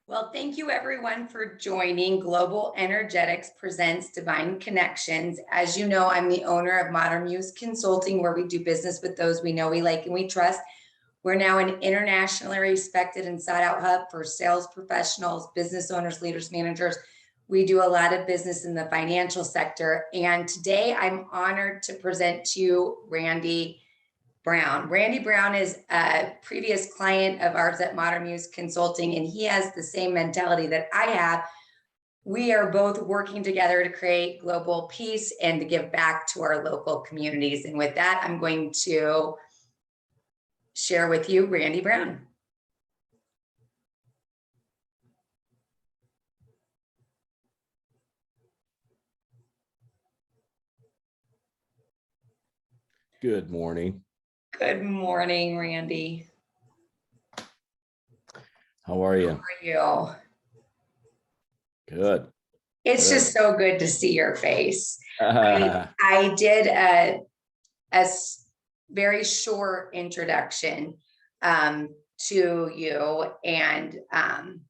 Well, thank you everyone for joining. Global Energetics presents Divine Connections. As you know, I'm the owner of Modern Muse Consulting, where we do business with those we know, we like, and we trust. We're now an internationally respected and sought out hub for sales professionals, business owners, leaders, managers. We do a lot of business in the financial sector. And today I'm honored to present to you Randy Brown. Randy Brown is a previous client of ours at Modern Muse Consulting, and he has the same mentality that I have. We are both working together to create global peace and to give back to our local communities. And with that, I'm going to share with you Randy Brown. Good morning. Good morning, Randy. How are you? How are you? Good. It's just so good to see your face. Uh, I did a very short introduction to you, and I'm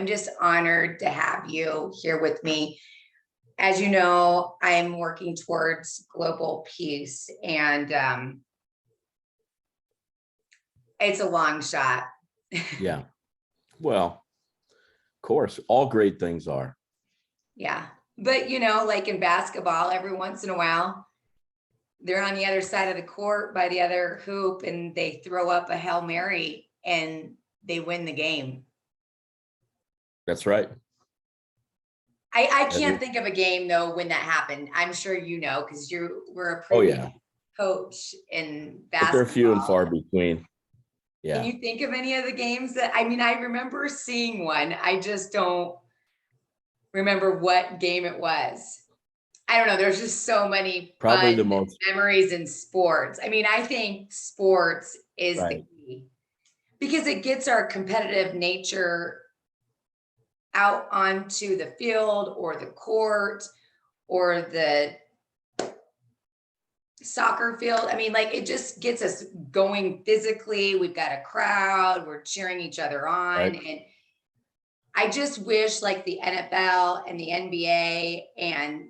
just honored to have you here with me. As you know, I'm working towards global peace, and it's a long shot. yeah. Well, of course, all great things are. Yeah. But, you know, like in basketball, every once in a while, they're on the other side of the court by the other hoop and they throw up a Hail Mary and they win the game. That's right. I can't think of a game, though, when that happened. I'm sure you know, because you were a previous coach in basketball. But they're few and far between. Yeah. Can you think of any of the games that, I mean, I remember seeing one. I just don't remember what game it was. I don't know. There's just so many Probably the fun most memories in sports. I mean, I think sports is the right. key because it gets our competitive nature out onto the field or the court or the soccer field. I mean, like, it just gets us going physically. We've got a crowd, we're cheering each other on. Right. And I just wish like the NFL and the NBA and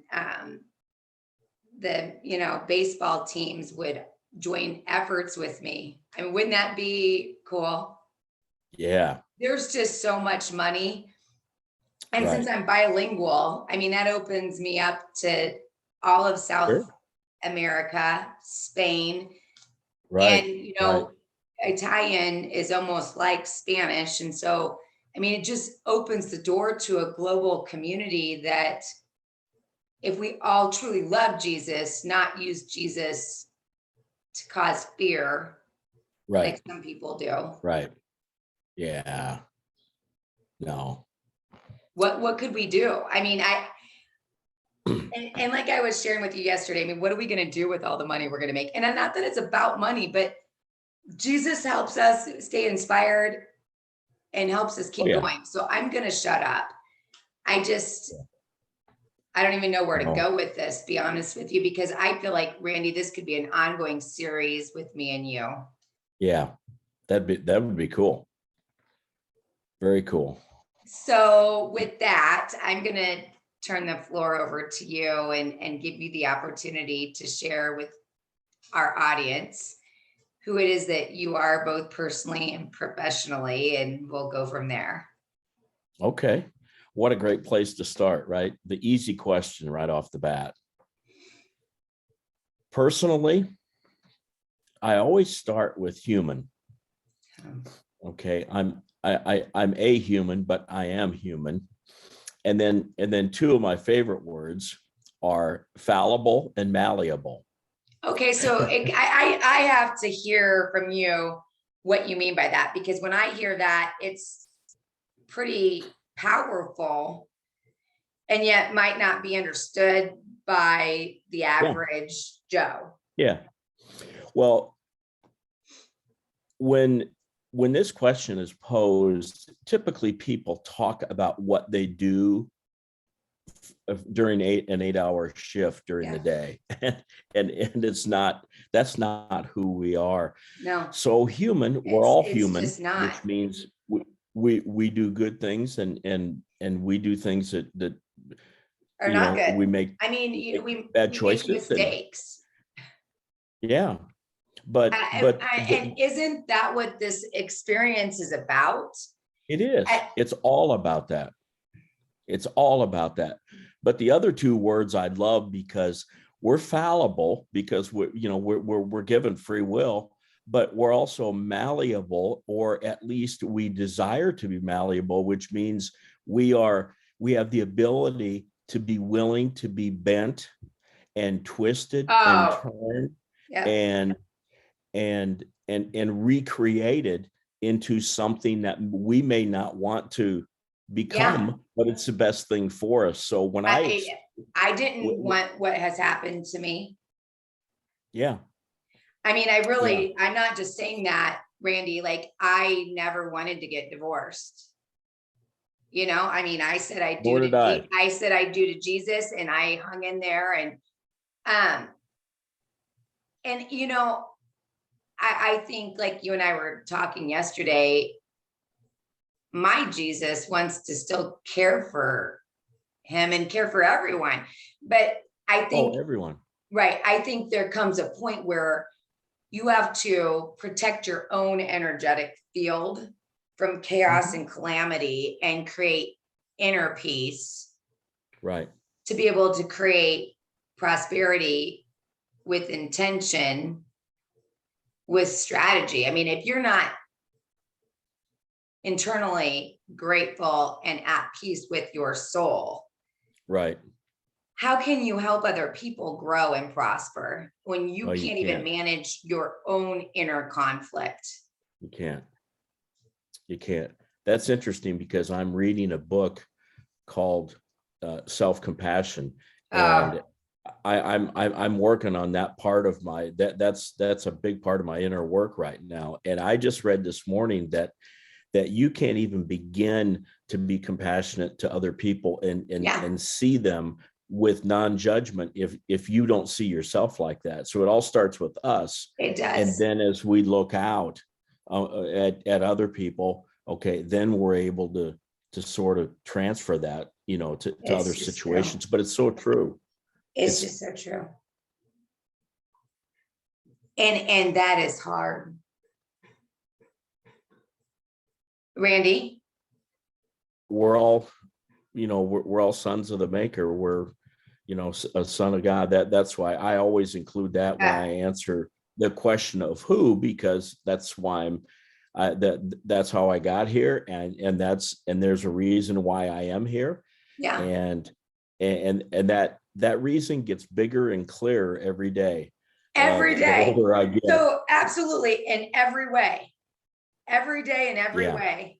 the, you know, baseball teams would join efforts with me. I mean, wouldn't that be cool? Yeah. There's just so much money. And Right. since I'm bilingual, I mean, that opens me up to all of South America, Spain. Right. And, you know, Italian is almost like Spanish. And so, I mean, it just opens the door to a global community that if we all truly love Jesus, not use Jesus to cause fear, Right. like some people do. Right. Yeah. No. What could we do? I mean, and like I was sharing with you yesterday, I mean, what are we going to do with all the money we're going to make? And not that it's about money, but Jesus helps us stay inspired and helps us keep going. So I'm going to shut up. I don't even know where to go with this, be honest with you, because I feel like, Randy, this could be an ongoing series with me and you. Yeah, that would be cool. Very cool. So with that, I'm going to turn the floor over to you and give you the opportunity to share with our audience who it is that you are both personally and professionally, and we'll go from there. Okay. What a great place to start, right? The easy question right off the bat. Personally, I always start with human. Okay. I'm a human, but I am human. And then two of my favorite words are fallible and malleable. Okay, so I have to hear from you what you mean by that, because when I hear that, it's pretty powerful and yet might not be understood by the average Joe. Yeah. Well, when this question is posed, typically people talk about what they do during an 8-hour shift during the day, and that's not who we are. No. So human, we're all human, just not. which means we do good things, and we do things that Or not good. we make I mean, we bad make choices, and mistakes. yeah, but And isn't that what this experience is about? it is. It's all about that. It's all about that. But the other two words I love, because we're fallible, because we're given free will, but we're also malleable, or at least we desire to be malleable, which means we have the ability to be willing to be bent and twisted and Oh, turned yeah. and recreated into something that we may not want to become, but it's the best thing for us. So when I didn't want what has happened to me. Yeah. I mean, I'm not just saying that, Randy, like I never wanted to get divorced. I mean, I said I do Nor did I. I said I do to Jesus, and I hung in there, um and I think, like you and I were talking yesterday, my Jesus wants to still care for him and care for everyone. But I think, everyone. right, I think there comes a point where you have to protect your own energetic field from chaos and calamity, and create inner peace. Right. To be able to create prosperity with intention, with strategy. I mean, if you're not internally grateful and at peace with your soul, Right. how can you help other people grow and prosper when you Oh, can't even manage your own inner conflict? You can't. You can't. That's interesting, because I'm reading a book called Self-Compassion, and I'm working on that part of my that's a big part of my inner work right now. And I just read this morning that you can't even begin to be compassionate to other people and see them with non-judgment if you don't see yourself like that. So it all starts with us. It does. And then as we look out at other people, okay, then we're able to sort of transfer that, to other situations. True. But it's so true. It's just so true. And that is hard. Randy? We're all, we're all sons of the maker. We're, a son of God. That's why I always include that when I answer the question of who, because that's why that's how I got here. And there's a reason why I am here. Yeah. And that reason gets bigger and clearer every day. Every day. The older I get. So absolutely, in every way. Every day in every way.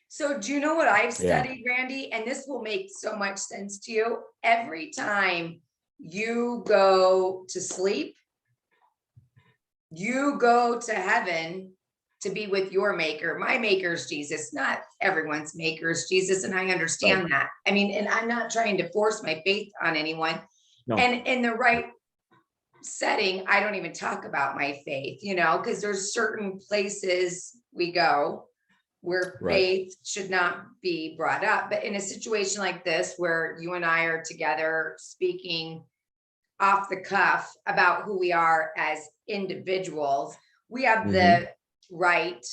So do you know what I've studied, Randy? And this will make so much sense to you. Every time you go to sleep, you go to heaven to be with your maker. My maker is Jesus, not everyone's maker is Jesus. And I understand that. I mean, and I'm not trying to force my faith on anyone. No. And in the right setting, I don't even talk about my faith, because there's certain places we go where faith should not be brought up. But in a situation like this, where you and I are together speaking off the cuff about who we are as individuals, we have the right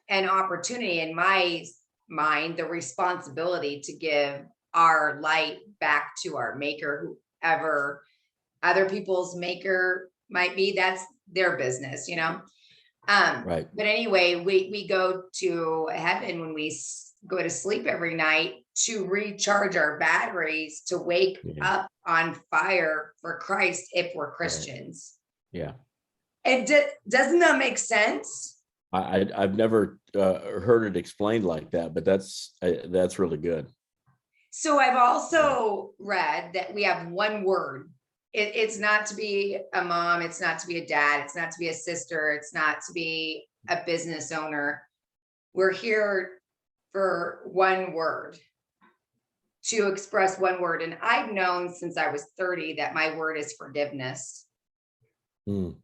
and opportunity, in my mind, the responsibility to give our light back to our maker, whoever other people's maker might be. That's their business, But anyway, we go to heaven when we go to sleep every night to recharge our batteries, to wake up on fire for Christ if we're Christians. Yeah. And doesn't that make sense? I've never heard it explained like that, but that's really good. So I've also read that we have one word. It's not to be a mom. It's not to be a dad. It's not to be a sister. It's not to be a business owner. We're here for one word, to express one word. And I've known since I was 30 that my word is forgiveness. And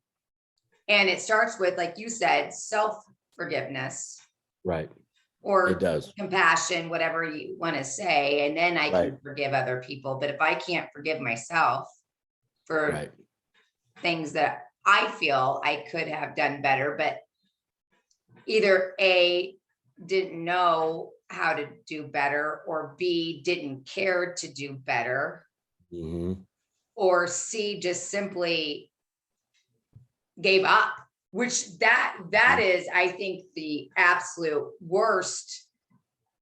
it starts with, like you said, self-forgiveness. Right. It or does. compassion, whatever you want to say. And then I Right. can forgive other people. But if I can't forgive myself for Right. things that I feel I could have done better, but either A, didn't know how to do better, or B, didn't care to do better, Mhm. or C, just simply gave up, which that is, I think, the absolute worst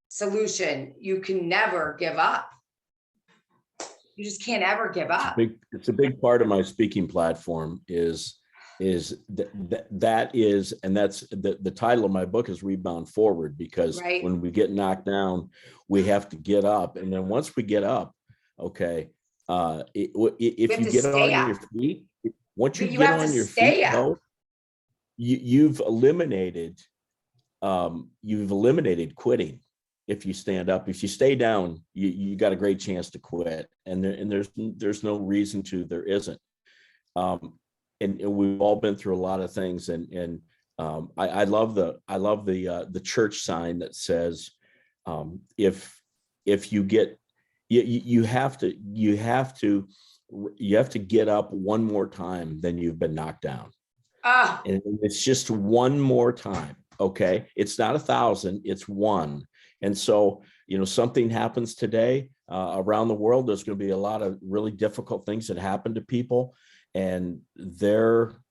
solution. You can never give up. You just can't ever give up. It's a big part of my speaking platform is that is, and that's the title of my book is Rebound Forward, because Right. when we get knocked down, we have to get up. And then once we get up, okay, if you get on your feet, once you But you get have to on your stay feet, up. though, you've eliminated quitting. If you stand up, if you stay down, you got a great chance to quit. And there's no reason to, there isn't. And we've all been through a lot of things. And I love the church sign that says, if you get, you have to get up one more time than you've been knocked down. And it's just one more time. Okay. It's not 1,000, it's one. And so, something happens today around the world. There's going to be a lot of really difficult things that happen to people. And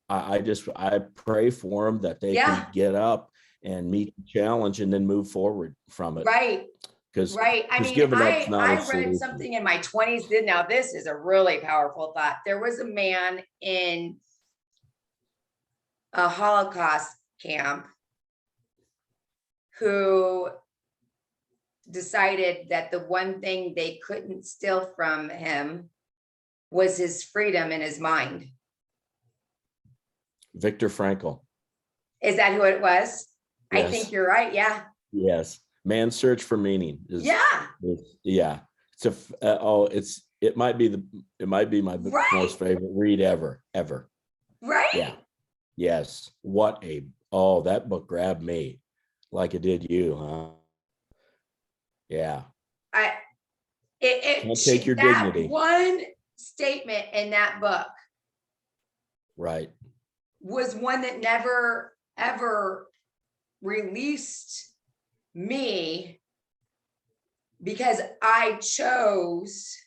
I pray for them that they can get up and meet the challenge and then move forward from it. Right. Because Right. I mean, giving up's not a I read solution. something in my 20s. Now, this is a really powerful thought. There was a man in a Holocaust camp who decided that the one thing they couldn't steal from him was his freedom in his mind. Viktor Frankl. Is that who it was? Yes. I think you're right. Yeah. Yes. Man's Search for Meaning is, yeah. It might be my most favorite read ever. Right. Yeah. Yes. That book grabbed me like it did you, huh? Yeah. Can't take your dignity. One statement in that book, right, was one that never ever released me, because I chose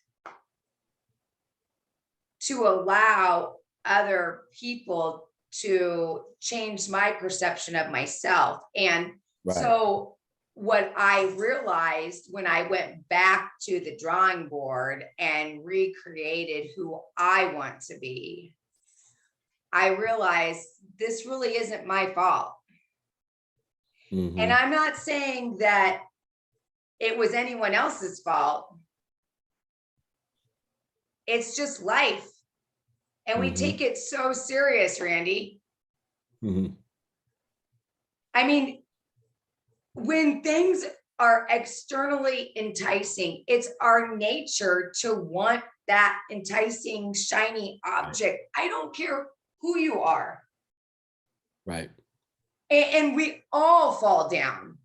to allow other people to change my perception of myself. And so what I realized when I went back to the drawing board and recreated who I want to be, I realized this really isn't my fault. Mm-hmm. And I'm not saying that it was anyone else's fault. It's just life. And we take it so serious, Randy. Mm-hmm. I mean, when things are externally enticing, it's our nature to want that enticing, shiny object. I don't care who you are. Right. And we all fall down.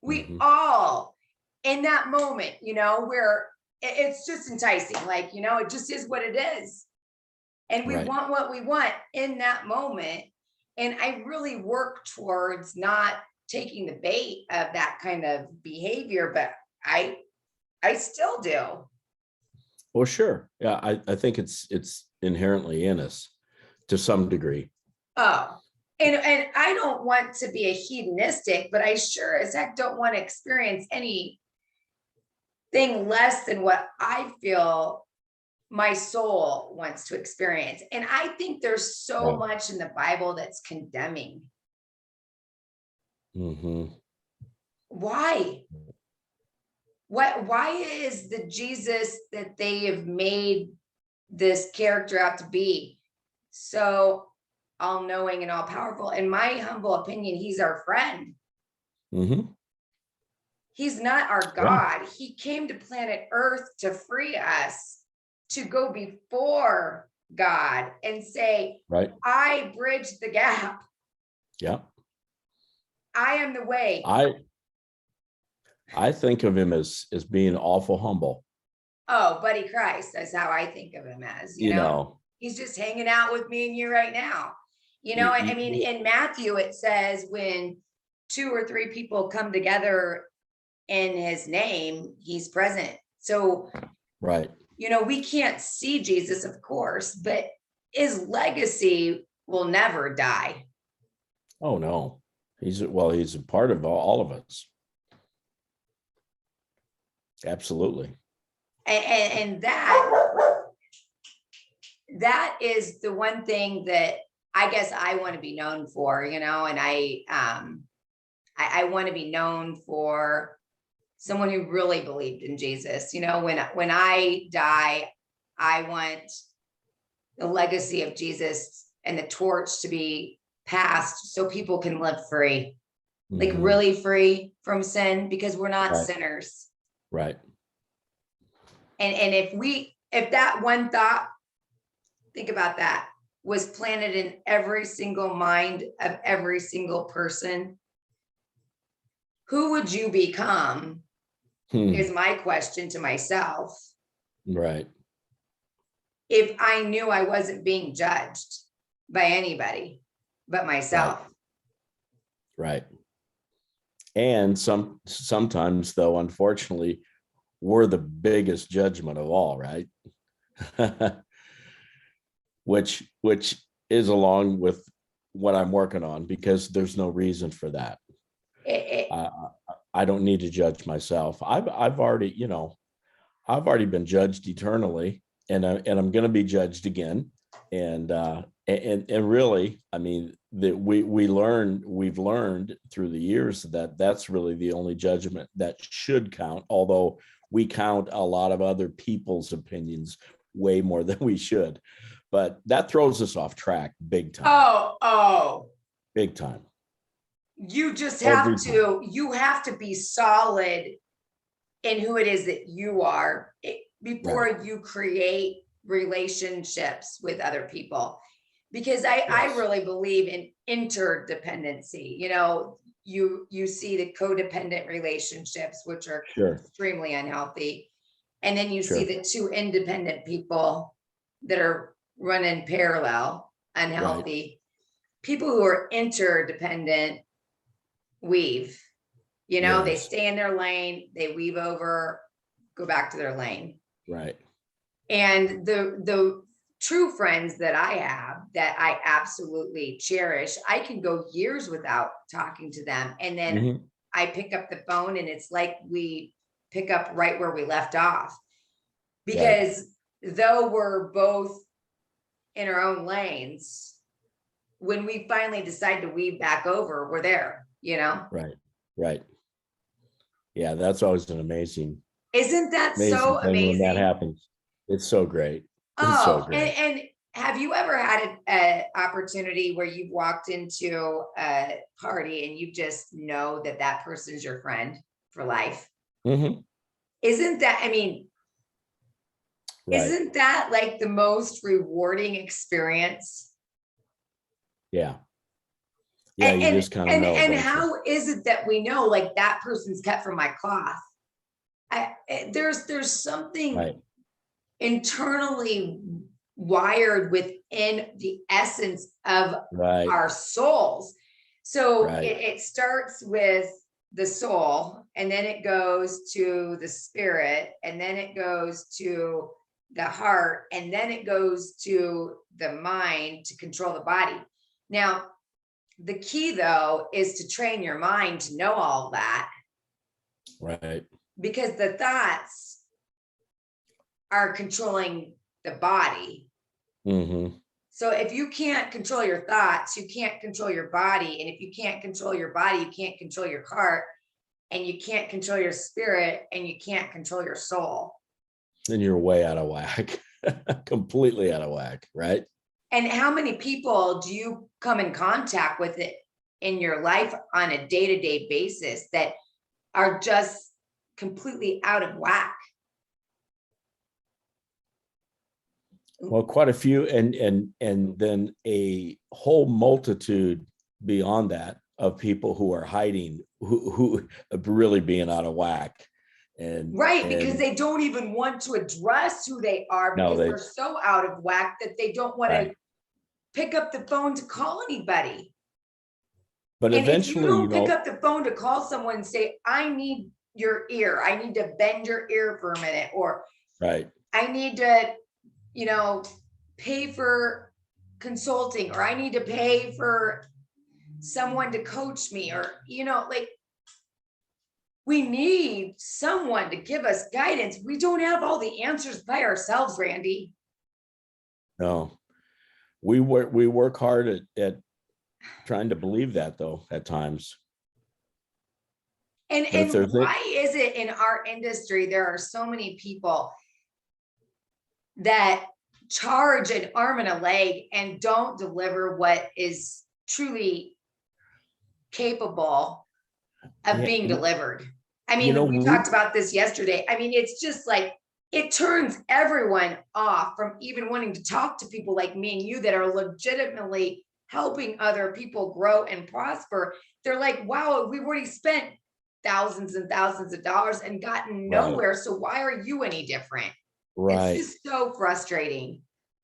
We all, in that moment, where it's just enticing, like, it just is what it is. And we want what we want in that moment. And I really work towards not taking the bait of that kind of behavior, but I still do. Well, sure. Yeah, I think it's inherently in us to some degree. Oh, and I don't want to be a hedonistic, but I sure as heck don't want to experience anything less than what I feel my soul wants to experience. And I think there's so much in the Bible that's condemning. Why? Why is the Jesus that they have made this character out to be so all-knowing and all-powerful? In my humble opinion, he's our friend. He's not our God. He came to planet Earth to free us, to go before God and say, I bridged the gap. Yeah. I am the way. I think of him as being awful humble. Oh, buddy Christ, that's how I think of him as, You know, he's just hanging out with me and you right now. I mean, y- in Matthew, it says when 2 or 3 people come together in his name, he's present. So, right. we can't see Jesus, of course, but his legacy will never die. Oh no, he's a part of all of us. Absolutely. And that is the one thing that I guess I want to be known for, and I want to be known for someone who really believed in Jesus. When I die, I want the legacy of Jesus and the torch to be passed so people can live free, like really free from sin, because we're not Right. sinners. Right. And if that one thought, think about that, was planted in every single mind of every single person, who would you become? Is my question to myself. Right. If I knew I wasn't being judged by anybody but myself. Right. And sometimes though, unfortunately, we're the biggest judgment of all, right? which is along with what I'm working on, because there's no reason for that. I don't need to judge myself. I've already, I've already been judged eternally, and I'm going to be judged again. And really, I mean, that we've learned through the years that that's really the only judgment that should count. Although we count a lot of other people's opinions way more than we should, but that throws us off track big time. Oh, big time. You just have you have to be solid in who it is that you are before you create relationships with other people. Because I really believe in interdependency. You see the codependent relationships, which are extremely unhealthy. And then you see the 2 independent people that are running parallel, unhealthy. Right. People who are interdependent weave, they stay in their lane, they weave over, go back to their lane. Right. And the true friends that I have that I absolutely cherish, I can go years without talking to them. And then I pick up the phone and it's like we pick up right where we left off. Because though we're both in our own lanes, when we finally decide to weave back over, we're there, Right. Yeah, that's always an amazing. Isn't that so amazing when that happens? It's so great. It's so great. And have you ever had an opportunity where you've walked into a party and you just know that person's your friend for life? Isn't that, isn't that like the most rewarding experience? Yeah. Yeah, you just kind of know. And how is it that we know like that person's cut from my cloth? There's something internally wired within the essence of our souls. So it starts with the soul, and then it goes to the spirit, and then it goes to the heart, and then it goes to the mind to control the body. Now, the key though is to train your mind to know all that. Right. Because the thoughts are controlling the body. So if you can't control your thoughts, you can't control your body. And if you can't control your body, you can't control your heart, and you can't control your spirit, and you can't control your soul. Then you're way out of whack, completely out of whack, right? And how many people do you come in contact with it in your life on a day-to-day basis that are just completely out of whack? Well, quite a few, and then a whole multitude beyond that of people who are hiding, who are really being out of whack. Right, because And they don't even want to address who they are no, because they're so out of whack that they don't want to right. pick up the phone to call anybody. But And if you eventually, don't pick up the phone to call someone and say, I need your ear, I need to bend your ear for a minute, or right. I need to, pay for consulting, or I need to pay for someone to coach me, or, like, we need someone to give us guidance. We don't have all the answers by ourselves, Randy. No, we work hard at trying to believe that, though, at times. And why is it in our industry there are so many people that charge an arm and a leg and don't deliver what is truly capable of being delivered? I mean, we talked about this yesterday. I mean, it's just like, it turns everyone off from even wanting to talk to people like me and you that are legitimately helping other people grow and prosper. They're like, wow, we've already spent thousands and thousands of dollars and gotten nowhere. So why are you any different? Right. It's just so frustrating.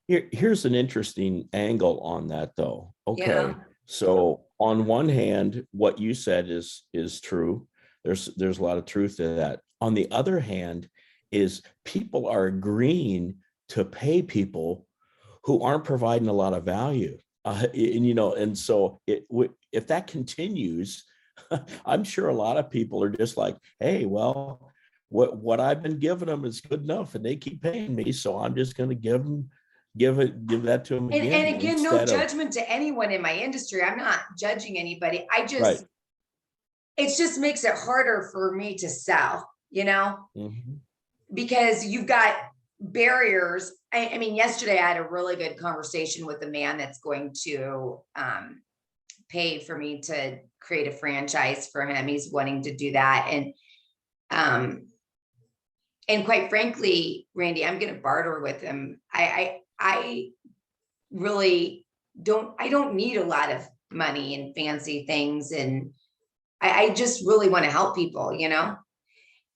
Here's an interesting angle on that, though. Okay. So on one hand, what you said is true. There's a lot of truth to that. On the other hand, is people are agreeing to pay people who aren't providing a lot of value. And so if that continues, I'm sure a lot of people are just like, hey, well, what I've been giving them is good enough, and they keep paying me, so I'm just going to give that to them again. And again, no judgment to anyone in my industry. I'm not judging anybody. It just makes it harder for me to sell, because you've got barriers. I mean, yesterday I had a really good conversation with a man that's going to pay for me to create a franchise for him. He's wanting to do that. And quite frankly, Randy, I'm going to barter with him. I really don't need a lot of money and fancy things. And I just really want to help people,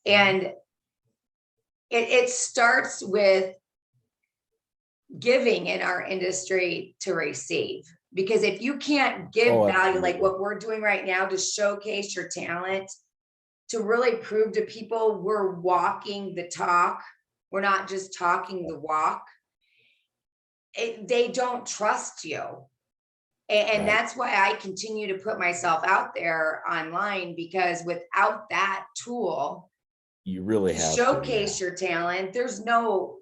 and it starts with giving in our industry to receive. Because if you can't give value, like what we're doing right now to showcase your talent, to really prove to people we're walking the talk, we're not just talking the walk, they don't trust you. And that's why I continue to put myself out there online, because without that tool, you really have showcase your talent, there's no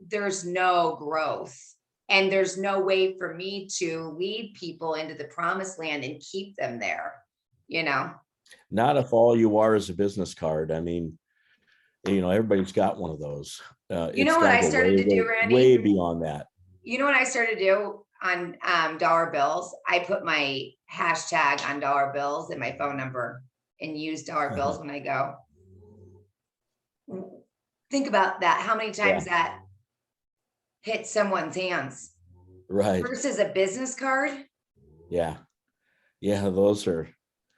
growth, and there's no way for me to lead people into the promised land and keep them there. Not if all you are is a business card. I mean, everybody's got one of those. What I started to do, Randy? Way beyond that. You know what I started to do on dollar bills? I put my hashtag on dollar bills and my phone number, and use dollar bills when I go. Think about that. How many times that hit someone's hands? Right. Versus a business card. Yeah. Those are.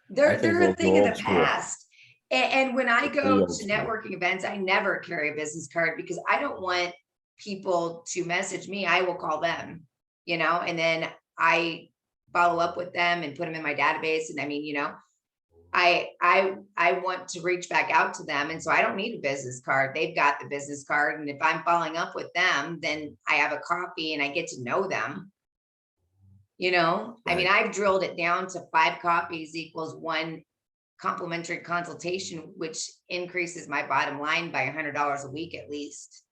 They're a thing of the past. And when I go to networking events, I never carry a business card, because I don't want people to message me. I will call them, and then I follow up with them and put them in my database. And I mean, I want to reach back out to them. And so I don't need a business card. They've got the business card. And if I'm following up with them, then I have a coffee and I get to know them. I mean, I've drilled it down to 5 coffees equals 1 complimentary consultation, which increases my bottom line by $100 a week at least.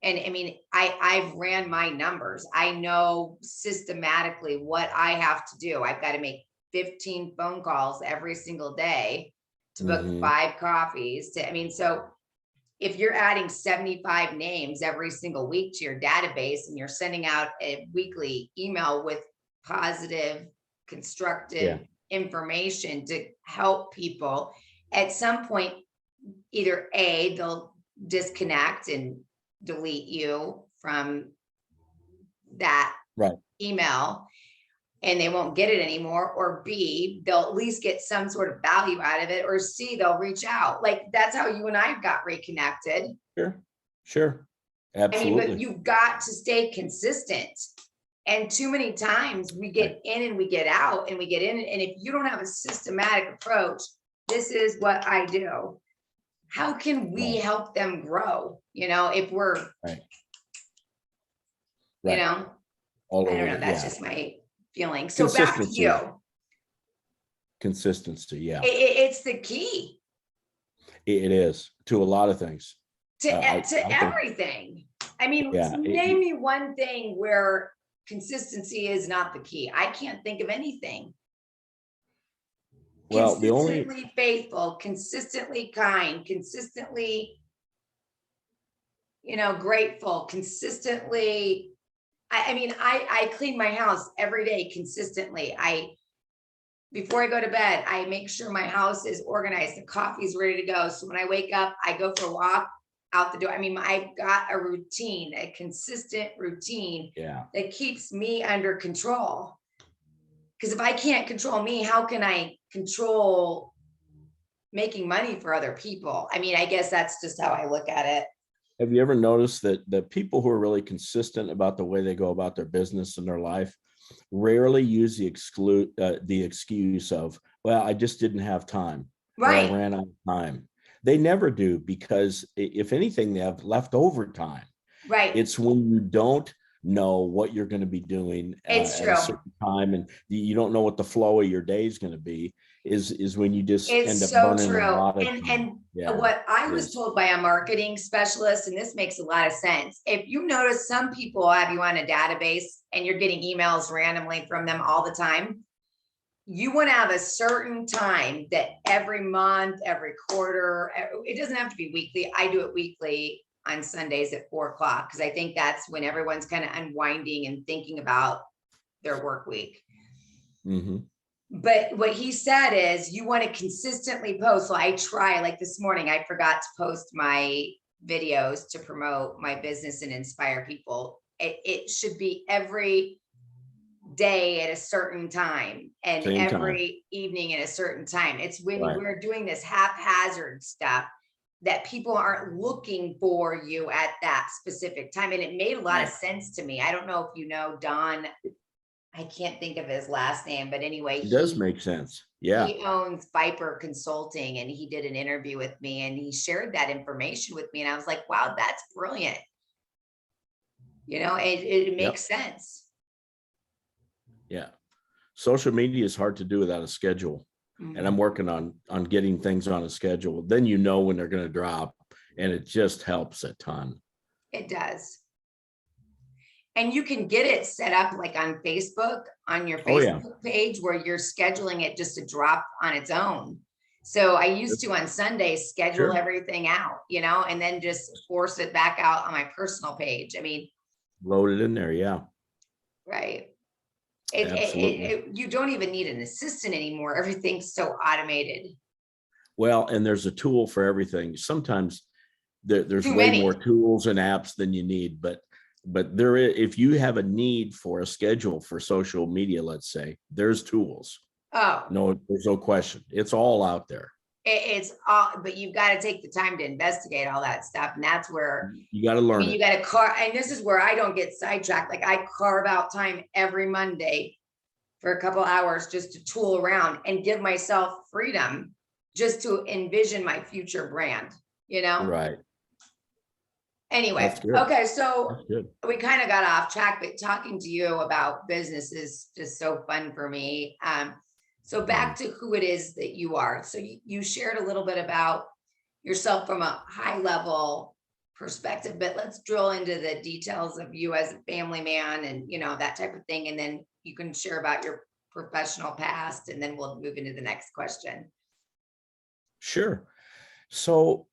And I mean, I've ran my numbers. I know systematically what I have to do. I've got to make 15 phone calls every single day to book 5 coffees. So if you're adding 75 names every single week to your database, and you're sending out a weekly email with positive, constructive information to help people, at some point, either A, they'll disconnect and delete you from that email, and they won't get it anymore, or B, they'll at least get some sort of value out of it, or C, they'll reach out. Like that's how you and I got reconnected. Sure, I mean, but absolutely. you've got to stay consistent. And too many times we get in and we get out and we get in. And if you don't have a systematic approach, this is what I do. How can we Right, help them grow? If we're, right, you right. know, All I don't over know. the, That's yeah. just my feeling. So back to you. Consistency, consistency. Yeah, It's the key it is to a lot of things. to, I think, everything. I mean, yeah, name me one thing where consistency is not the key. I can't think of anything. well, the only, Consistently faithful, consistently kind, consistently, grateful, consistently. I mean, I clean my house every day consistently. Before I go to bed, I make sure my house is organized, the coffee's ready to go. So when I wake up, I go for a walk out the door. I mean, I've got a routine, a consistent routine yeah, that keeps me under control. Because if I can't control me, how can I control making money for other people? I mean, I guess that's just how I look at it. have you ever noticed that the people who are really consistent about the way they go about their business and their life rarely use the excuse of, well, I just didn't have time, or I Right. ran out of time. They never do, because if anything, they have leftover time. Right. It's when you don't know what you're going to be doing It's at a true. certain time, and you don't know what the flow of your day is going to be, is when you just end It's up so burning a true. lot of And time. Yeah, what I it was is. told by a marketing specialist, and this makes a lot of sense. If you notice, some people have you on a database and you're getting emails randomly from them all the time. You want to have a certain time that every month, every quarter, it doesn't have to be weekly. I do it weekly on Sundays at 4 o'clock, because I think that's when everyone's kind of unwinding and thinking about their work week. Mm-hmm. But what he said is you want to consistently post. So I try, like this morning, I forgot to post my videos to promote my business and inspire people. It should be every day at a certain time and Same time. every evening at a certain time. It's when Right. we're doing this haphazard stuff that people aren't looking for you at that specific time. And it made a lot of Right. sense to me. I don't know if you know Don, I can't think of his last name, but anyway, It does he make sense. Yeah. he owns Viper Consulting, and he did an interview with me and he shared that information with me. And I was like, wow, that's brilliant. It Yep. makes sense. Yeah. Social media is hard to do without a schedule. And I'm Mhm. working on getting things on a schedule. Then you know when they're going to drop, and it just helps a ton. It does. And you can get it set up like on Facebook, on your Oh yeah. Facebook page, where you're scheduling it just to drop on its own. So I used to on Sundays schedule Sure. everything out, and then just force it back out on my personal page. I mean, Load it in there. Yeah, right. absolutely. You don't even need an assistant anymore. Everything's so automated. Well, and there's a tool for everything. Sometimes there's Too way more many. tools and apps than you need, but there is, if you have a need for a schedule for social media, let's say, there's tools. Oh, No, there's no question. It's all out there. it's all, but you've got to take the time to investigate all that stuff. And that's where, You got to I learn mean, you it. got to carve, and this is where I don't get sidetracked. Like I carve out time every Monday for a couple hours just to tool around and give myself freedom just to envision my future brand, you know? Right. Anyway, That's good. okay, so That's good. we kind of got off track, but talking to you about business is just so fun for me. So back Mhm. to who it is that you are. So you shared a little bit about yourself from a high level perspective, but let's drill into the details of you as a family man and that type of thing. And then you can share about your professional past, and then we'll move into the next question. Sure. So,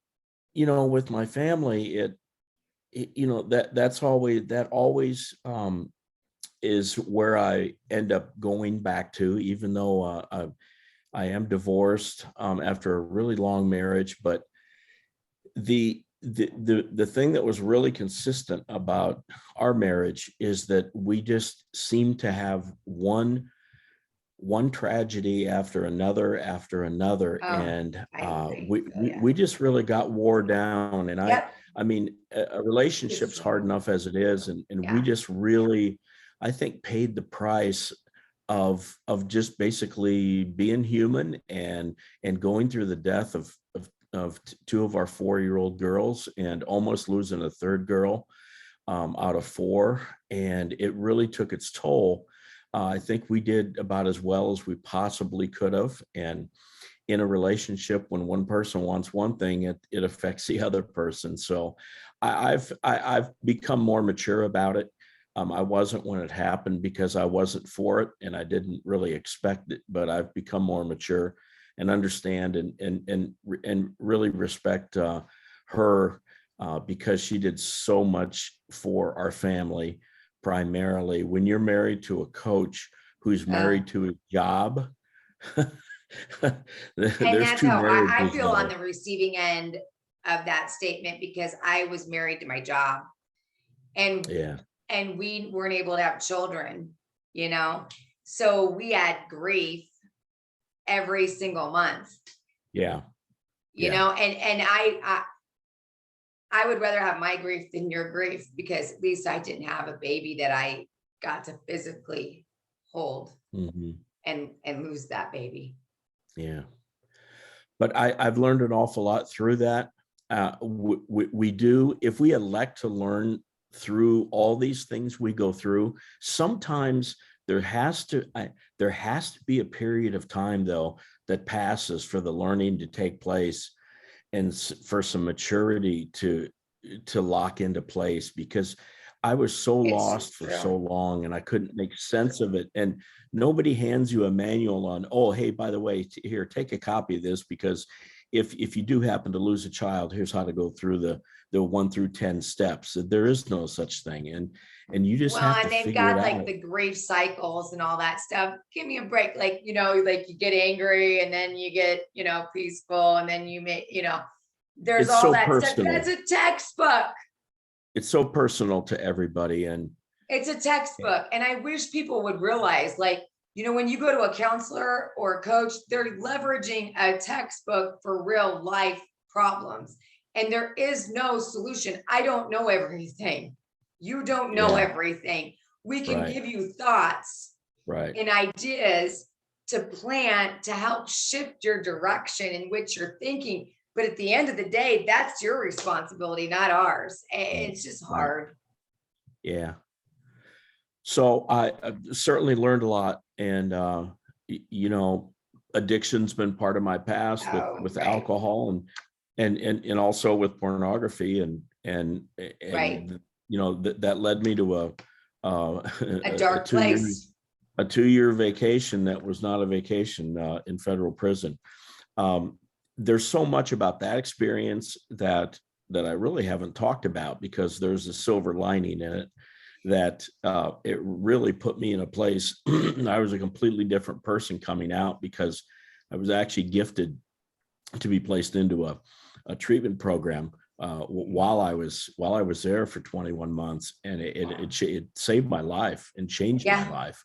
with my family, that always is where I end up going back to, even though I am divorced after a really long marriage. But the thing that was really consistent about our marriage is that we just seem to have one one tragedy after another, Oh, and I agree. we just really got wore down. And Yep. I mean, a relationship's hard enough as it is, and we Yeah. just really, I think, paid the price of just basically being human and going through the death of two of our 4-year-old girls and almost losing a third girl out of 4. And it really took its toll. I think we did about as well as we possibly could have. And in a relationship, when one person wants one thing, it affects the other person. So I've become more mature about it. I wasn't when it happened because I wasn't for it and I didn't really expect it, but I've become more mature and understand and really respect her because she did so much for our family. Primarily, when you're married to a coach who's Uh, married to a job, and there's that's two how I marriages feel on there. the receiving end of that statement, because I was married to my job, and Yeah, we weren't able to have children, so we had grief every single month, yeah, yeah. and I would rather have my grief than your grief, because at least I didn't have a baby that I got to physically hold Mhm. and lose that baby. Yeah. But I've learned an awful lot through that. We do, if we elect to learn through all these things we go through, sometimes there has to be a period of time though that passes for the learning to take place and for some maturity to lock into place, because I was so It's lost for true. so long and I couldn't make sense of it. And nobody hands you a manual on, oh, hey, by the way, here, take a copy of this, because if you do happen to lose a child, here's how to go through the 1 through 10 steps. There is no such thing. And you just Well, have to and they've figure it got like out. the grief cycles and all that stuff. Give me a break. Like, like you get angry and then you get, peaceful, and then there's It's all so that stuff. personal. That's a textbook. It's so personal to everybody. And It's a textbook. And I wish people would realize, like, when you go to a counselor or a coach, they're leveraging a textbook for real life problems. And there is no solution. I don't know everything. You don't know yeah, everything. We can right, give you thoughts right. and ideas to plant to help shift your direction in which you're thinking. But at the end of the day, that's your responsibility, not ours. Right, It's just right. hard. Yeah. So I certainly learned a lot, and addiction's been part of my past Oh, with right, alcohol and also with pornography right. and that led me to A a dark 2 year place. vacation that was not a vacation in federal prison. Um, there's so much about that experience that I really haven't talked about, because there's a silver lining in it that it really put me in a place. I was a completely different person coming out, because I was actually gifted to be placed into a treatment program while I was there for 21 months, and it saved my life and changed my Yeah. life.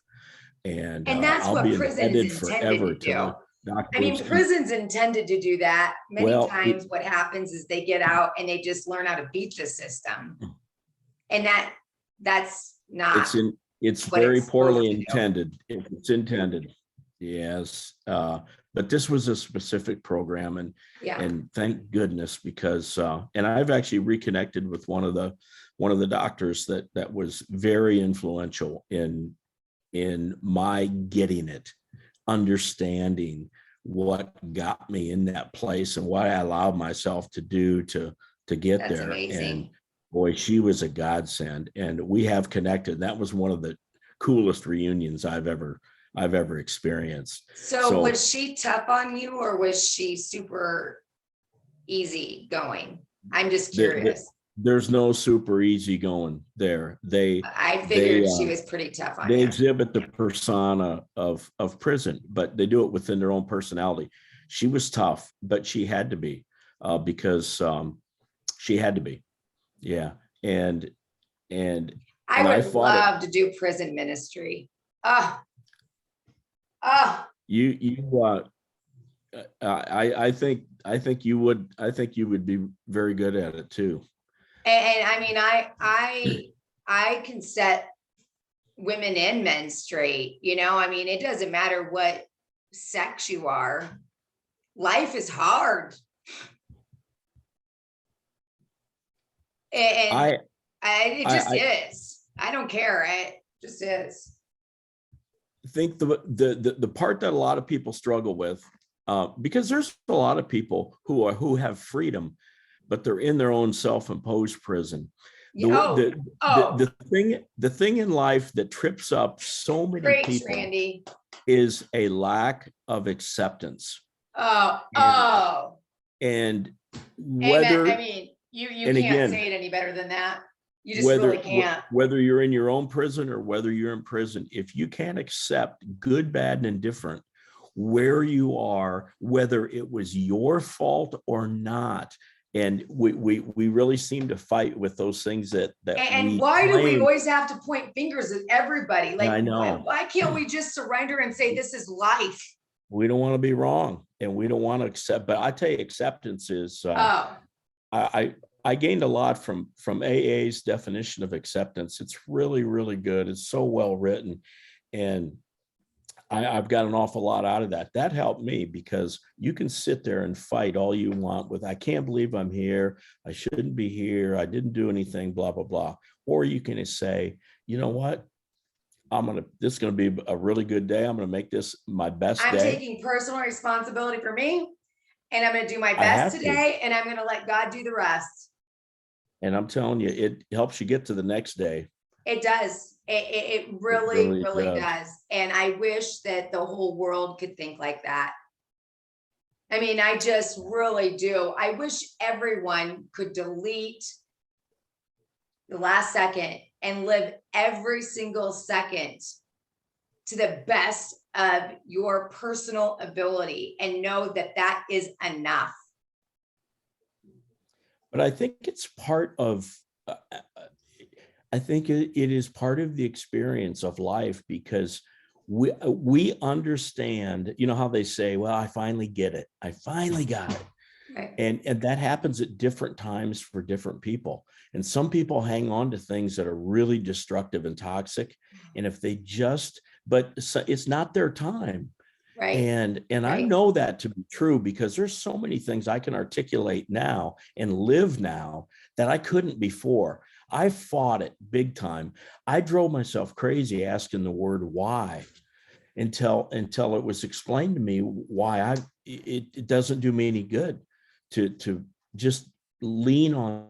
And And that's I'll what be prison is indebted intended forever to to do. the I mean, doctors. prison's intended to do that. Many Well, times what happens is they get out and they just learn how to beat the system. And that's not it's what very it's supposed poorly to do. intended. It's intended. Yes. But this was a specific program, Yeah. and thank goodness, because and I've actually reconnected with one of the doctors that was very influential in my getting it, understanding what got me in that place and what I allowed myself to do to get That's there. And amazing. boy, she was a godsend, and we have connected. That was one of the coolest reunions I've ever experienced. So So was she tough on you, or was she super easy going? I'm just the, curious. there's no super easy going there. I They figured she was pretty tough on they you. exhibit the persona of prison, but they do it within their own personality. She was tough, but she had to be because she had to be. Yeah, and and I and I would fought it. love to do prison ministry. Oh, oh, I think you would be very good at it too. And I mean, I can set women and men straight, I mean, it doesn't matter what sex you are. Life is hard. And it just is. I don't care. It just is. I think the part that a lot of people struggle with, because there's a lot of people who have freedom, but they're in their own self-imposed prison. The thing in life that trips up so many people, Randy, is a lack of acceptance. And whether, amen. I mean, you can't say it any better than that. You just really can't. Whether you're in your own prison or whether you're in prison, if you can't accept good, bad, and indifferent where you are, whether it was your fault or not. And we really seem to fight with those things that and why do we always have to point fingers at everybody? Like, I know. Why can't we just surrender and say this is life? We don't want to be wrong, and we don't want to accept. But I tell you, acceptance is. I gained a lot from AA's definition of acceptance. It's really, really good. It's so well written, and I've got an awful lot out of that. That helped me, because you can sit there and fight all you want with, I can't believe I'm here. I shouldn't be here. I didn't do anything, blah, blah, blah. Or you can say, you know what? This is going to be a really good day. I'm going to make this my best day. I'm taking personal responsibility for me, and I'm going to do my best today, and I'm going to let God do the rest. And I'm telling you, it helps you get to the next day. It does. It really does. And I wish that the whole world could think like that. I mean, I just really do. I wish everyone could delete the last second and live every single second to the best of your personal ability and know that that is enough. But I think it's part of, I think it is part of the experience of life, because we understand, you know how they say, well, I finally get it. I finally got it. Right. And that happens at different times for different people. And some people hang on to things that are really destructive and toxic. And if they but it's not their time. Right. And I know that to be true, because there's so many things I can articulate now and live now that I couldn't before. I fought it big time. I drove myself crazy asking the word why until it was explained to me why it doesn't do me any good to just lean on.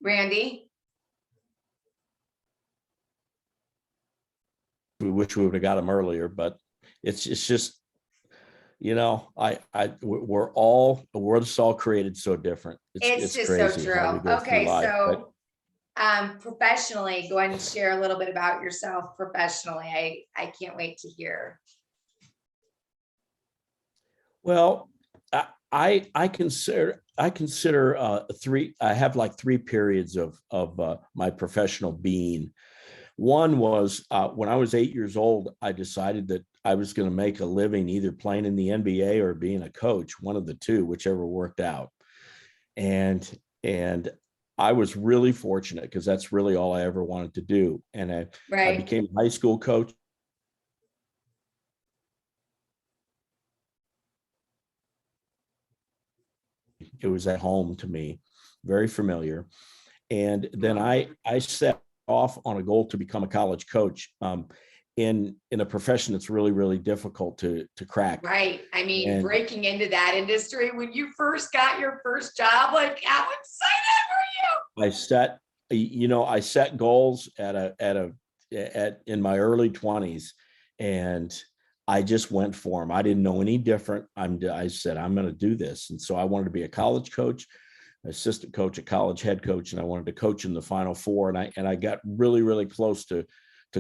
Randy? We wish we would have got him earlier, but it's just, we're just all created so different. It's just so true. Okay, so professionally, go ahead and share a little bit about yourself professionally. I can't wait to hear. Well, I consider I have like three periods of my professional being. One was when I was 8 years old, I decided that I was going to make a living either playing in the NBA or being a coach, one of the two, whichever worked out. And I was really fortunate, because that's really all I ever wanted to do. And I became a high school coach. It was at home to me, very familiar. And then I set off on a goal to become a college coach in a profession that's really, really difficult to crack. Right. I mean, breaking into that industry when you first got your first job, like, how excited were you? I set goals in my early 20s, and I just went for them. I didn't know any different. I said, I'm going to do this. And so I wanted to be a college coach, assistant coach, a college head coach, and I wanted to coach in the Final Four. And I got really, really close to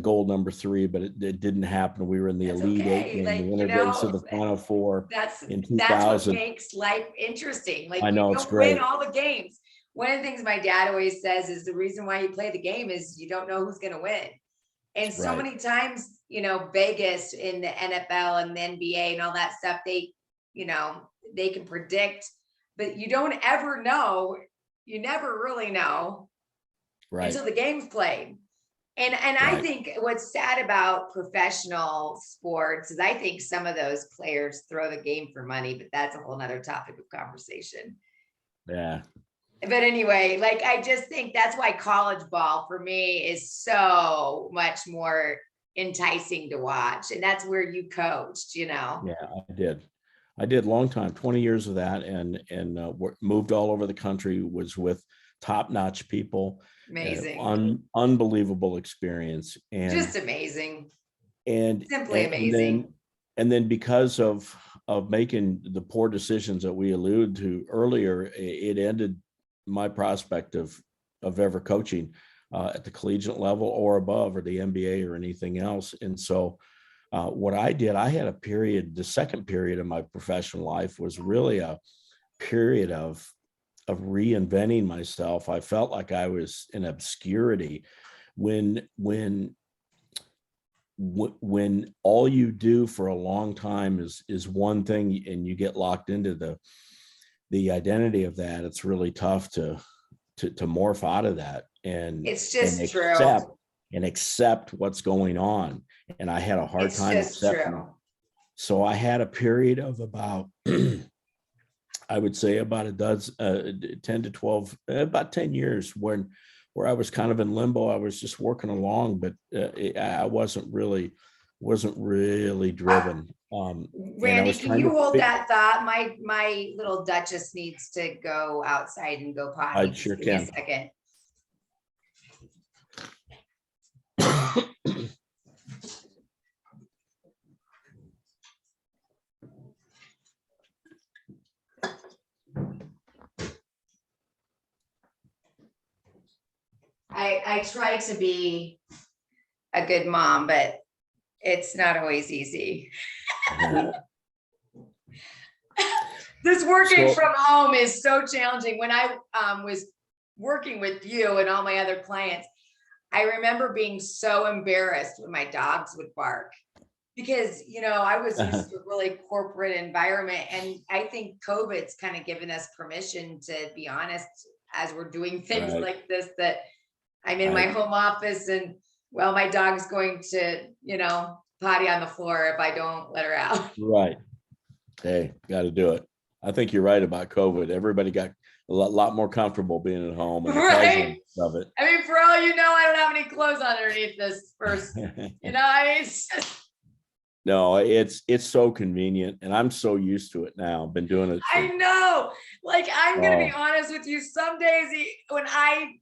goal number 3, but it didn't happen. We were in the Elite Eight game, the winner race of the Final Four in 2000. That's what makes life interesting. Like, I know, you it's don't great. win all the games, one of the things my dad always says is the reason why you play the game is you don't know who's going to win. And so Right. many times, Vegas in the NFL and the NBA and all that stuff, they can predict, but you don't ever know. You never really know Right. until the game's played. And I think what's sad about professional sports is I think some of those players throw the game for money, but that's a whole nother topic of conversation. Yeah. But anyway, like, I just think that's why college ball for me is so much more enticing to watch. And that's where you coached, Yeah, I did a long time, 20 years of that, and moved all over the country, was with top-notch people. Amazing. Unbelievable experience. And Just amazing. and Simply and amazing. then because of making the poor decisions that we alluded to earlier, it ended my prospect of ever coaching at the collegiate level or above, or the NBA or anything else. And so what I did, I had a period, the second period of my professional life was really a period of reinventing myself. I felt like I was in obscurity when all you do for a long time is one thing, and you get locked into the identity of that. It's really tough to morph out of that and It's just true. accept what's going on. And I had a hard It's time just accepting. true. So I had a period of about I would say about 10 to 12, about 10 years where I was kind of in limbo. I was just working along, but I wasn't really driven. And I Randy, was can trying you to hold that thought? My little Duchess needs to go outside and go potty. I Just sure give me a can. second. I try to be a good mom, but it's not always easy. This working from home is so challenging. When I was working with you and all my other clients, I remember being so embarrassed when my dogs would bark because, I was used to a really corporate environment. And I think COVID's kind of given us permission to be honest as we're doing things like this, that I'm in my home office and, well, my dog's going to, potty on the floor if I don't let her out. Right. Hey, got to do it. I think you're right about COVID. Everybody got a lot more comfortable being at home, and Right. Of it. I mean, for all you know, I don't have any clothes underneath this first, it's just... No, it's so convenient, and I'm so used to it now. I've been doing it. I know. Like, I'm going to be honest with you. Some days when I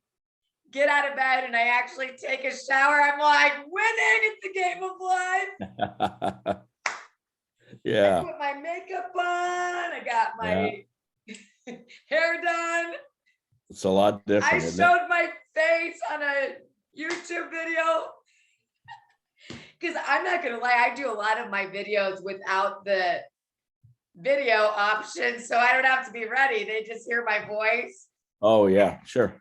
get out of bed and I actually take a shower, I'm like, winning, it's the game of life. Yeah. I put my makeup on. I got my hair done. It's a lot different. I showed my face on a YouTube video. Because I'm not going to lie, I do a lot of my videos without the video option. So I don't have to be ready. They just hear my voice. Oh, yeah, sure.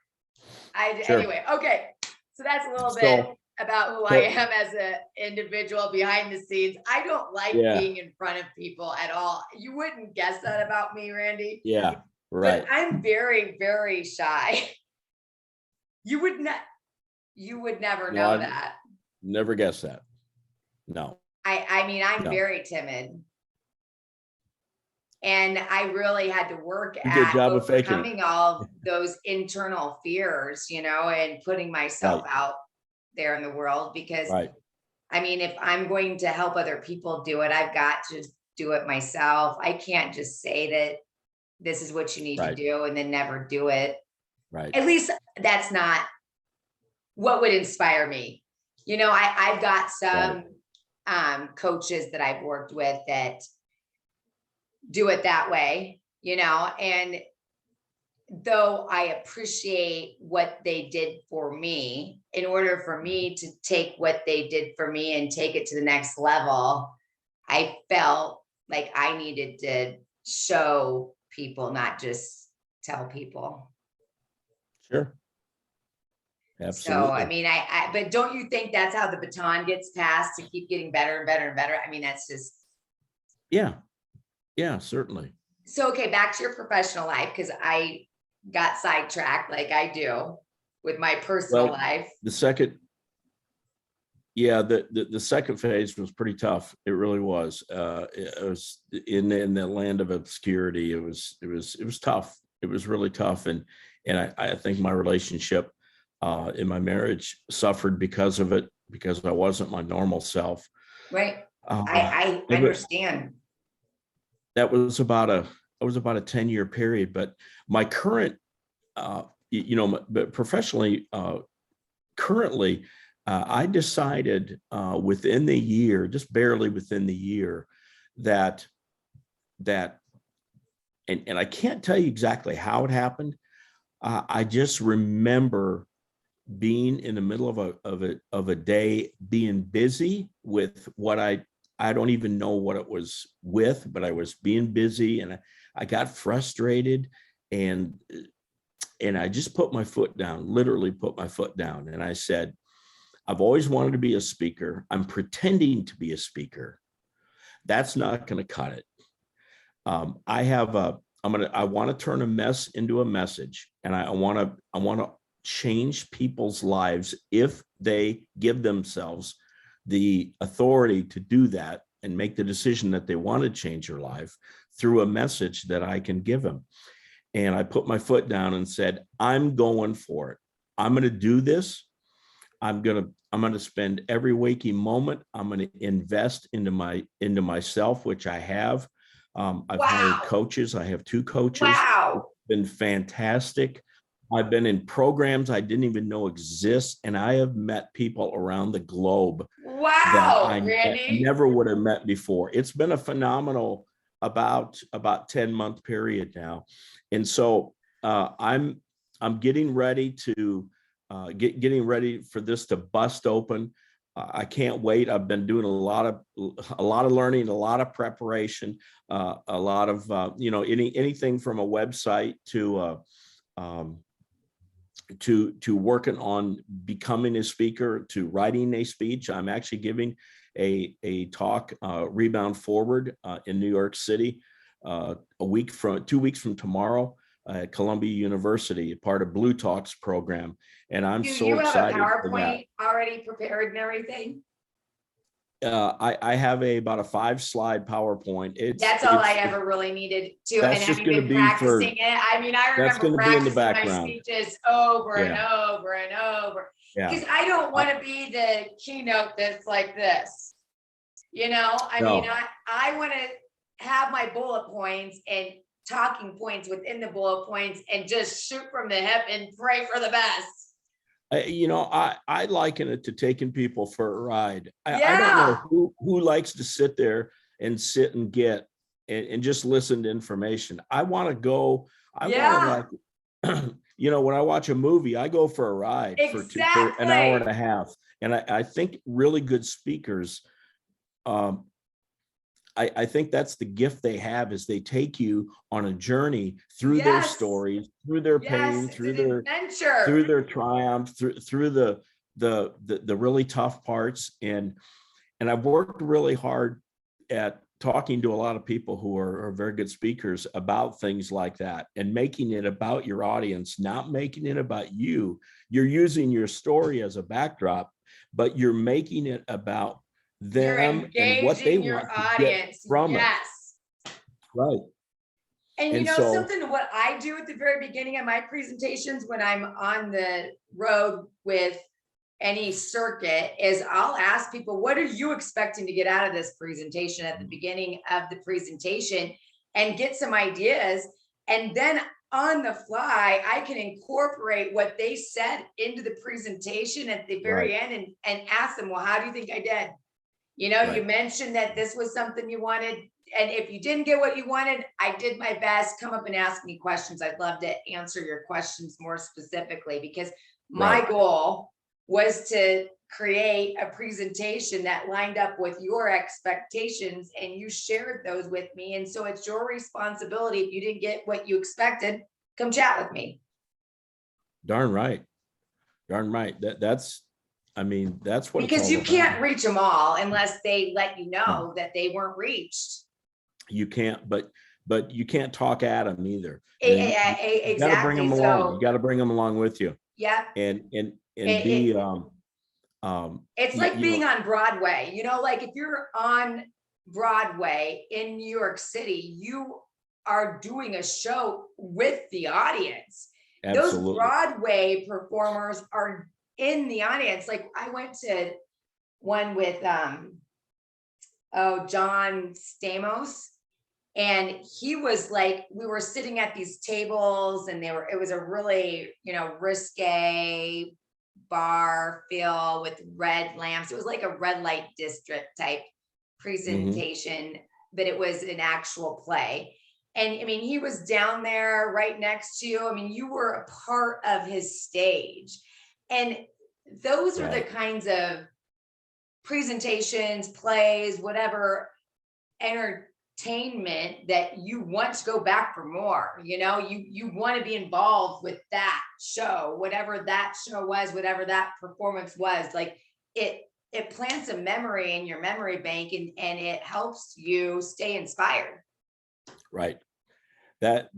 Anyway, okay. So that's a little bit about who I am as an individual behind the scenes. I don't like being in front of people at all. You wouldn't guess that about me, Randy. Yeah, right. But I'm very, very shy. You would never know that. Never guess that. No. I mean, I'm very timid. And I really had to work at overcoming all those internal fears, and putting myself out there in the world. Because, I mean, if I'm going to help other people do it, I've got to do it myself. I can't just say that this is what you need to do and then never do it. Right. At least that's not what would inspire me. I've got some coaches that I've worked with that do it that way, and though I appreciate what they did for me, in order for me to take what they did for me and take it to the next level, I felt like I needed to show people, not just tell people. Sure. So, Absolutely. I mean, but don't you think that's how the baton gets passed to keep getting better and better and better? I mean, that's just. Yeah. Yeah, certainly. So, okay, back to your professional life, because I got sidetracked like I do with my personal Well, life. the second, yeah, the second phase was pretty tough. It really was. It was in the land of obscurity. It was tough. It was really tough, and I think my relationship in my marriage suffered because of it, because I wasn't my normal self. Right. Uh, I it was- understand. that was about a 10-year period, but my current, but professionally, currently, I decided within the year, just barely within the year, that that and I can't tell you exactly how it happened. I just remember being in the middle of a day, being busy with what I don't even know what it was with, but I was being busy, and I got frustrated, and I just put my foot down, literally put my foot down, and I said, I've always wanted to be a speaker. I'm pretending to be a speaker. That's not going to cut it. I want to turn a mess into a message, and I want to change people's lives if they give themselves the authority to do that and make the decision that they want to change their life through a message that I can give them. And I put my foot down and said, I'm going for it. I'm going to do this. I'm going to spend every waking moment. I'm going to invest into myself, which I have. I've hired coaches. I have 2 coaches. Wow. It's been fantastic. I've been in programs I didn't even know exist, and I have met people around the globe that I Randy. never would have met before. It's been a phenomenal about 10-month period now, and so I'm getting ready to getting ready for this to bust open. I can't wait. I've been doing a lot of learning, a lot of preparation, a lot of anything from a website to working on becoming a speaker, to writing a speech. I'm actually giving a talk, Rebound Forward, in New York City, 2 weeks from tomorrow, at Columbia University, part of Blue Talks program. And I'm so excited. You have a PowerPoint already prepared and everything? I have about a 5-slide PowerPoint. That's all I ever really needed to. That's and just have you going to been be practicing it? I mean, I remember practicing my speeches over and over and over. Because I don't want to be the keynote that's like this. I mean, I want to have my bullet points and talking points within the bullet points and just shoot from the hip and pray for the best. I liken it to taking people for a ride. I don't know who likes to sit there and get and just listen to information. I want to go. I want to when I watch a movie, I go for a ride for an hour and a half. And I think really good speakers, I think that's the gift they have, is they take you on a journey through their stories, through their pain, through their triumph, through the really tough parts. And I've worked really hard at talking to a lot of people who are very good speakers about things like that, and making it about your audience, not making it about you. You're using your story as a backdrop, but you're making it about them and what they want to get from it. Right. And something, what I do at the very beginning of my presentations when I'm on the road with any circuit is I'll ask people, what are you expecting to get out of this presentation at the beginning of the presentation, and get some ideas. And then on the fly, I can incorporate what they said into the presentation at the very end and ask them, well, how do you think I did? You mentioned that this was something you wanted. And if you didn't get what you wanted, I did my best. Come up and ask me questions. I'd love to answer your questions more specifically, because my goal was to create a presentation that lined up with your expectations, and you shared those with me. And so it's your responsibility. If you didn't get what you expected, come chat with me. Darn right. Darn right. That's, I mean, that's what it's Because all you about. can't reach them all unless they let you know No. that they weren't reached. You can't, but you can't talk at them either. You got to bring Exactly. them along. You So, got to bring them along with you, yeah, and it, be it's like you being know, on Broadway, like if you're on Broadway in New York City, you are doing a show with the audience. Those absolutely. Broadway performers are in the audience. Like I went to one with John Stamos, and he was like, we were sitting at these tables and it was a really, risque bar feel with red lamps. It was like a red light district type presentation, but it was an actual play. And I mean, he was down there right next to you. I mean, you were a part of his stage. And those are the kinds of presentations, plays, whatever entertainment that you want to go back for more. You want to be involved with that show, whatever that show was, whatever that performance was. Like it plants a memory in your memory bank, and it helps you stay inspired. Right. That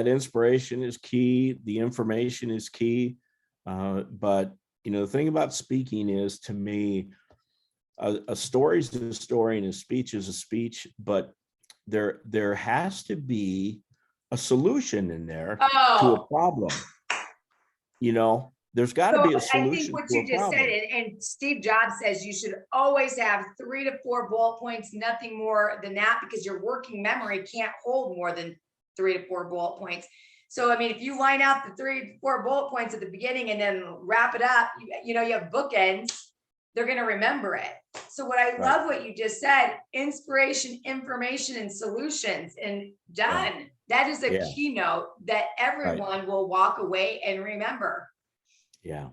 inspiration is key. The information is key. But the thing about speaking is, to me, a story is a story and a speech is a speech, but there has to be a solution in there to a problem. There's got to be a solution. I think what to you a just problem. said, and Steve Jobs says you should always have 3 to 4 bullet points, nothing more than that, because your working memory can't hold more than 3 to 4 bullet points. So, I mean, if you line out the 3 to 4 bullet points at the beginning and then wrap it up, you have bookends, they're going to remember it. So what I love what you just said, inspiration, information, and solutions, and done. Yeah. That is a keynote that everyone will walk away and remember. Yeah.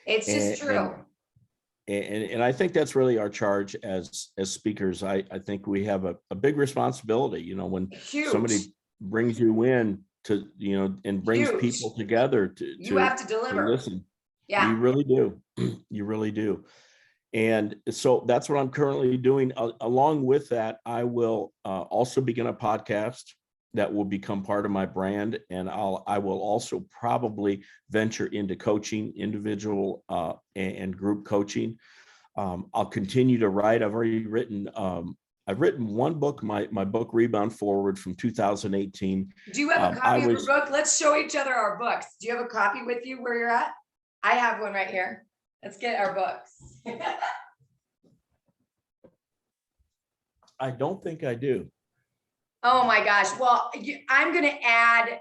It's just true. And I think that's really our charge as speakers. I think we have a big responsibility, when somebody brings you in to, and brings people together to have to deliver. To listen. Yeah. You really do. You really do. And so that's what I'm currently doing. Along with that, I will also begin a podcast that will become part of my brand. And I will also probably venture into coaching, individual and group coaching. I'll continue to write. I've written one book, my book, Rebound Forward, from 2018. Do you have a copy of your book? Let's show each other our books. Do you have a copy with you where you're at? I have one right here. Let's get our books. I don't think I do. Oh my gosh. Well, I'm going to add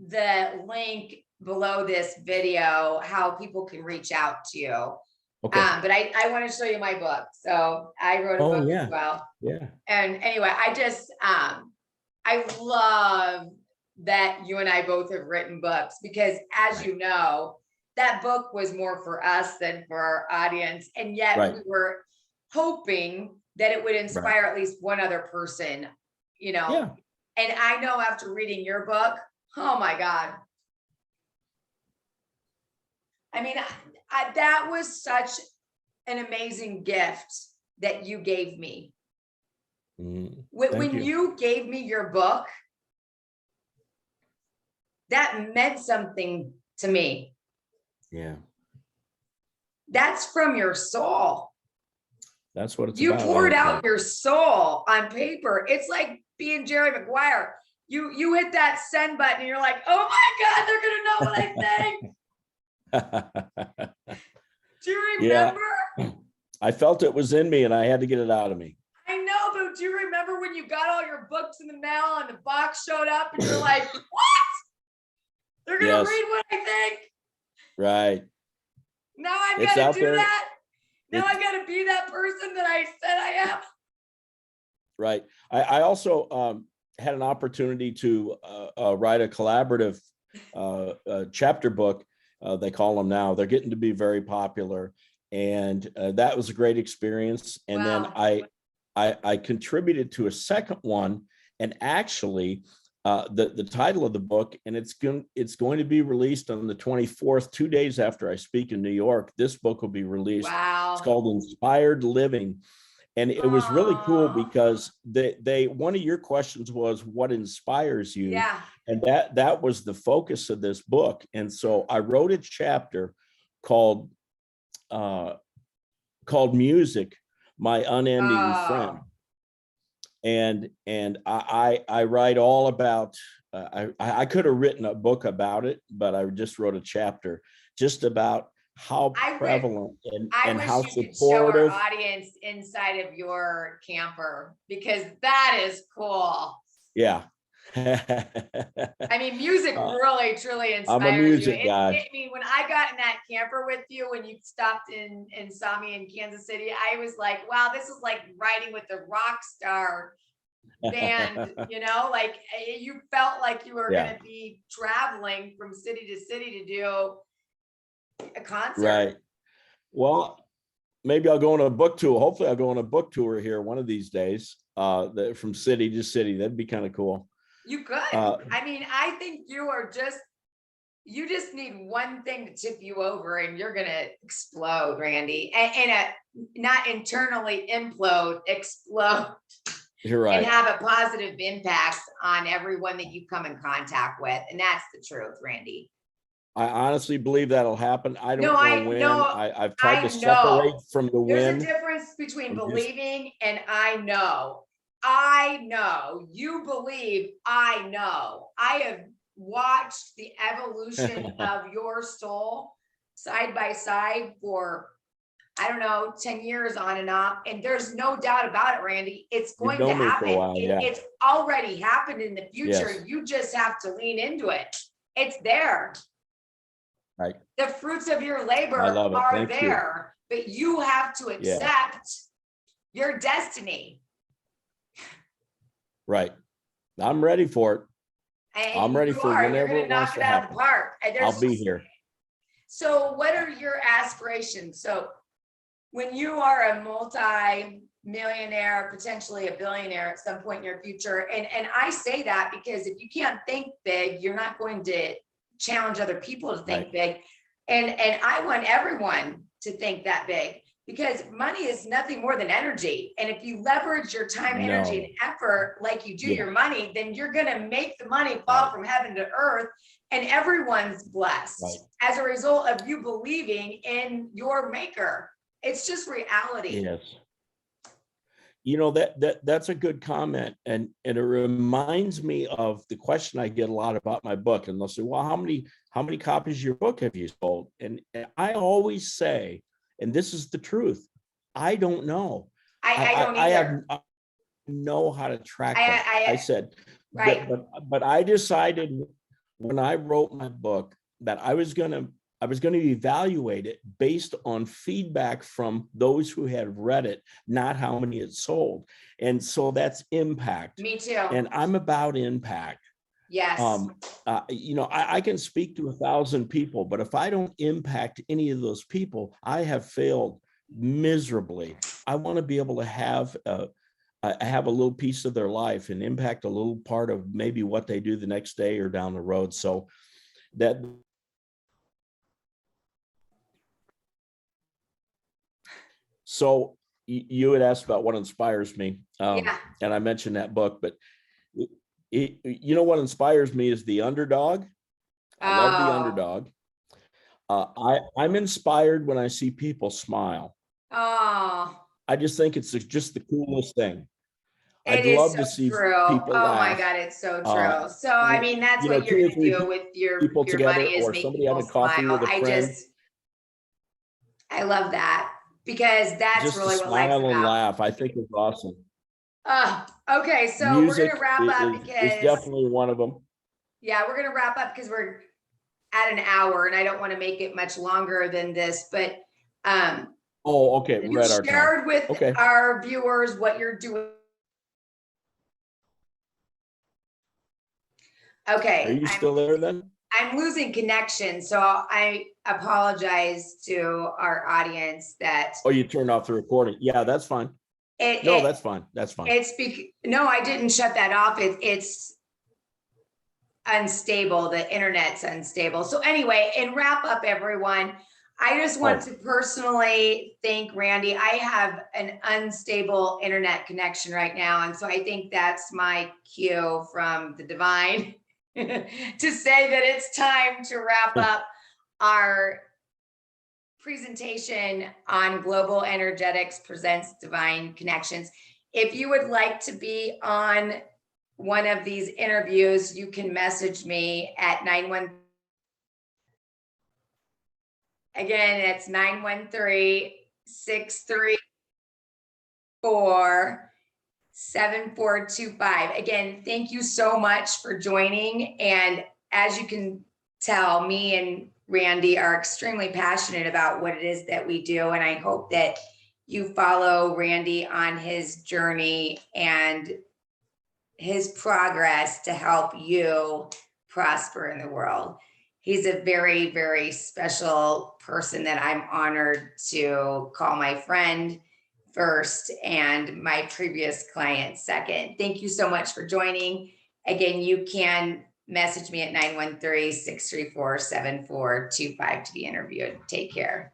the link below this video, how people can reach out to you. Okay. But I want to show you my book. So I wrote a book as well. Yeah. And anyway, I just, I love that you and I both have written books, because as you know, that book was more for us than for our audience. And yet we were hoping that it would inspire at least one other person, And I know after reading your book, oh my God. I mean, that was such an amazing gift that you gave me. When you gave me your book, that meant something to me. Yeah. That's from your soul. That's what it's about. You poured out right. your soul on paper. It's like being Jerry Maguire. You hit that send button and you're like, oh my God, they're gonna know what I think. Do you remember? Yeah. I felt it was in me and I had to get it out of me. I know, but do you remember when you got all your books in the mail and the box showed up and you're like, what? They're gonna read what I think. Right. Now I've got to do that. Now I got to be that person that I said I am. Right. I also had an opportunity to write a collaborative chapter book. They call them now. They're getting to be very popular. And that was a great experience. And then I contributed to a second one. And actually, the title of the book, and it's going to be released on the 24th, 2 days after I speak in New York. This book will be released. It's Wow. called Inspired Living. And it was really cool because they one of your questions was, what inspires you? Yeah. And that was the focus of this book. And so I wrote a chapter called Music, My Unending Friend. And I write all about, I could have written a book about it, but I just wrote a chapter just about how prevalent and how supportive. Could show our audience inside of your camper, because that is cool. Yeah. I mean, music really, truly inspires I'm a music you. guy. I mean, when I got in that camper with you, when you stopped in and saw me in Kansas City, I was like, wow, this is like riding with the rock star band, you know, like you felt like you were going to be traveling from city to city to do a concert. Right. Well, maybe I'll go on a book tour. Hopefully I'll go on a book tour here one of these days, from city to city. That'd be kind of cool. You could. I mean, I think you just need one thing to tip you over and you're going to explode, Randy, and not internally implode, explode. You're right. And have a positive impact on everyone that you come in contact with. And that's the truth, Randy. I honestly believe that'll happen. I don't know when. I've tried to separate from the There's a difference between believing and I know. I know. You believe, I know. I have watched the evolution of your soul side by side for, I don't know, 10 years on and off. And there's no doubt about it, Randy. It's going to happen. It's already happened in the future. Yes. You just have to lean into it. It's there. Right. The fruits of your labor are there, but you have to accept your destiny. Right. I'm ready for it. And I'm ready for whenever it wants to happen. I'll be here. So what are your aspirations? So when you are a multi-millionaire, potentially a billionaire at some point in your future, and I say that because if you can't think big, you're not going to challenge other people to think big. And I want everyone to think that big, because money is nothing more than energy. And if you leverage your time, energy, and effort like you do your money, then you're going to make the money fall from heaven to earth, and everyone's blessed as a result of you believing in your maker. It's just reality. Yes. You know, that's a good comment. And it reminds me of the question I get a lot about my book. And they'll say, well, how many copies of your book have you sold? And I always say, and this is the truth, I don't know. I don't either. I know how to track that. I said, but I decided when I wrote my book that I was going to evaluate it based on feedback from those who had read it, not how many it sold. And so that's impact. Me too. And I'm about impact. Yes. You know, I can speak to 1,000 people, but if I don't impact any of those people, I have failed miserably. I want to be able to have a little piece of their life and impact a little part of maybe what they do the next day or down the road. So that. So you had asked about what inspires me, and I mentioned that book, but you know what inspires me is the underdog. I love the underdog. I'm inspired when I see people smile. Oh, I just think it's just the coolest thing. I'd love to see people laugh. My God, it's so true. So I mean, that's what you're going to do with your money, is make people smile. I love that. Because that's just really what life's about. Smile and laugh, I think is awesome. Okay, so music, we're gonna wrap up because it's definitely one of them. Yeah, we're gonna wrap up because we're at an hour, and I don't want to make it much longer than this. But okay, you shared with our viewers what you're doing. Okay, are you still there then? I'm losing connection, so I apologize to our audience that. Oh, you turned off the recording. Yeah, that's fine. That's fine. That's fine. No, I didn't shut that off. unstable. The internet's unstable. So anyway, and wrap up, everyone. I just want to personally thank Randy. I have an unstable internet connection right now. And so I think that's my cue from the divine to say that it's time to wrap up our presentation on Global Energetics Presents Divine Connections. If you would like to be on one of these interviews, you can message me at 913. Again, it's 913-634-7425. Again, thank you so much for joining. And as you can tell, me and Randy are extremely passionate about what it is that we do. And I hope that you follow Randy on his journey and his progress to help you prosper in the world. He's a very, very special person that I'm honored to call my friend first and my previous client second. Thank you so much for joining. Again, you can message me at 913-634-7425 to be interviewed. Take care.